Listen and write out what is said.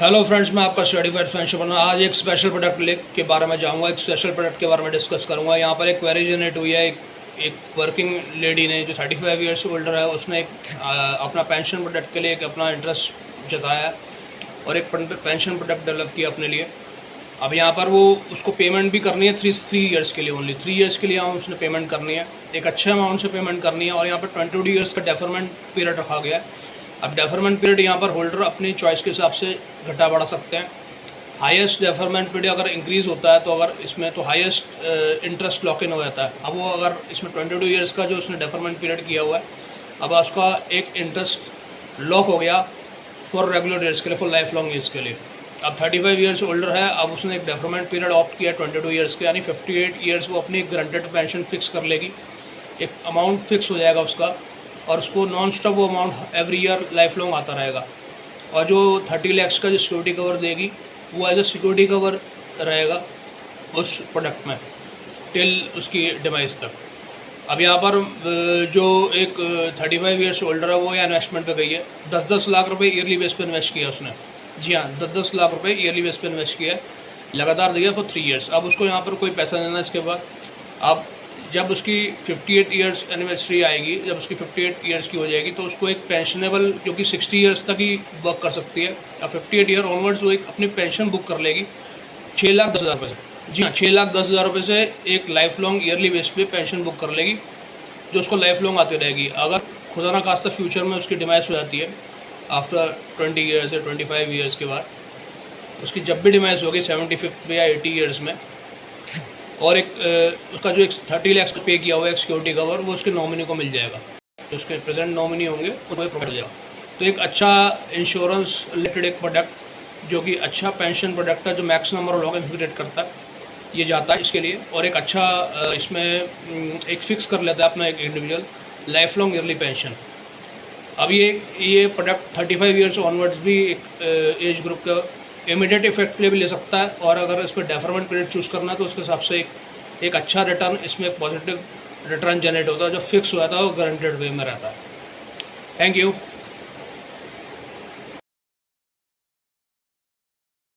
Hello friends, मैं आपका certified financial planner. आज एक स्पेशल प्रोडक्ट के बारे में जाऊंगा, एक स्पेशल प्रोडक्ट के बारे में डिस्कस करूंगा। यहाँ पर एक क्वेरी जनरेट हुई है। एक वर्किंग लेडी ने जो 35 ईयर्स ओल्डर है, उसने अपना पेंशन प्रोडक्ट के लिए एक अपना इंटरेस्ट जताया है और एक पेंशन प्रोडक्ट डेवलप किया अपने लिए। अब यहाँ पर वो उसको पेमेंट भी करनी है थ्री ईयर्स के लिए, ओनली 3 ईयर्स के लिए उसने पेमेंट करनी है, एक अच्छे अमाउंट से पेमेंट करनी है। और यहाँ पर 22 ईयर्स का डेफरमेंट पीरियड रखा गया है। अब डेफरमेंट पीरियड यहाँ पर होल्डर अपनी चॉइस के हिसाब से घटा बढ़ा सकते हैं। हाईएस्ट डेफरमेंट पीरियड अगर इंक्रीज़ होता है तो अगर इसमें तो हाईएस्ट इंटरेस्ट लॉक इन हो जाता है। अब वो अगर इसमें 22 ईयर्स का जो उसने डेफरमेंट पीरियड किया हुआ है, अब उसका एक इंटरेस्ट लॉक हो गया फॉर रेगुलर ईयर्स के लिए, फॉर लाइफ लॉन्ग ईयर्स के लिए। अब 35 ईयर्स ओल्डर है, अब उसने एक डेफरमेंट पीरियड ऑप्ट किया 22 ईयर्स के, यानी 58 ईयर्स वो अपनी गारंटेड पेंशन फिक्स कर लेगी। एक अमाउंट फिक्स हो जाएगा उसका और उसको नॉन स्टॉप वो amount every year life long आता रहेगा। और जो 30 लाख का जो सिक्योरिटी कवर देगी वो एज अ सिक्योरिटी कवर रहेगा उस प्रोडक्ट में टिल उसकी डिमाइस तक। अब यहाँ पर जो एक 35 ईयर्स ओल्डर है वो या इन्वेस्टमेंट पे गई है। 10-10 लाख रुपए ईयरली बेस पे इन्वेस्ट किया उसने। जी हाँ, 10-10 लाख रुपए ईयरली बेस पे इन्वेस्ट किया है, लगातार दिया फॉर 3 ईयर्स। अब उसको यहाँ पर कोई पैसा देना इसके बाद। अब जब उसकी 58 ईयर्स एनिवर्सरी आएगी, जब उसकी 58 ईयर्स की हो जाएगी, तो उसको एक पेंशनेबल, जो कि 60 ईयर्स तक ही वर्क कर सकती है, या 58 ईयर ऑनवर्ड्स वो एक अपनी पेंशन बुक कर लेगी 6,10,000 रुपये से। जी हाँ, 6,10,000 रुपये से एक लाइफ लॉन्ग ईयरली बेस पे पेंशन बुक कर लेगी, जो उसको लाइफ लॉन्ग आती रहेगी। अगर खुदा ना खास्ता फ्यूचर में उसकी डिमाइस हो जाती है आफ्टर 20 ईयर्स या 25 ईयर्स के बाद, उसकी जब भी डिमाइस होगी 75 पे या 80 ईयर्स में, और एक उसका जो एक 30 लाख पे किया हुआ है एक सिक्योरिटी कवर, वो उसके नॉमिनी को मिल जाएगा। जो उसके प्रेजेंट नॉमिनी होंगे उनको प्रोवाइड हो जाएगा। तो एक अच्छा इंश्योरेंस रिलेटेड एक प्रोडक्ट, जो कि अच्छा पेंशन प्रोडक्ट है, जो max number of log create करता है, ये जाता है इसके लिए। और एक अच्छा इसमें एक फिक्स कर लेता है अपना एक individual life long yearly pension. अब ये प्रोडक्ट 35 ईयर्स ऑनवर्ड्स भी एक एज ग्रुप का इमीडिएट इफेक्ट भी ले सकता है। और अगर इस पर डेफरमेंट पीरियड चूज़ करना है तो उसके हिसाब से एक अच्छा रिटर्न, इसमें एक पॉजिटिव रिटर्न जनरेट होता है, जो फिक्स हुआ था वो गारंटेड वे में रहता है। Thank you.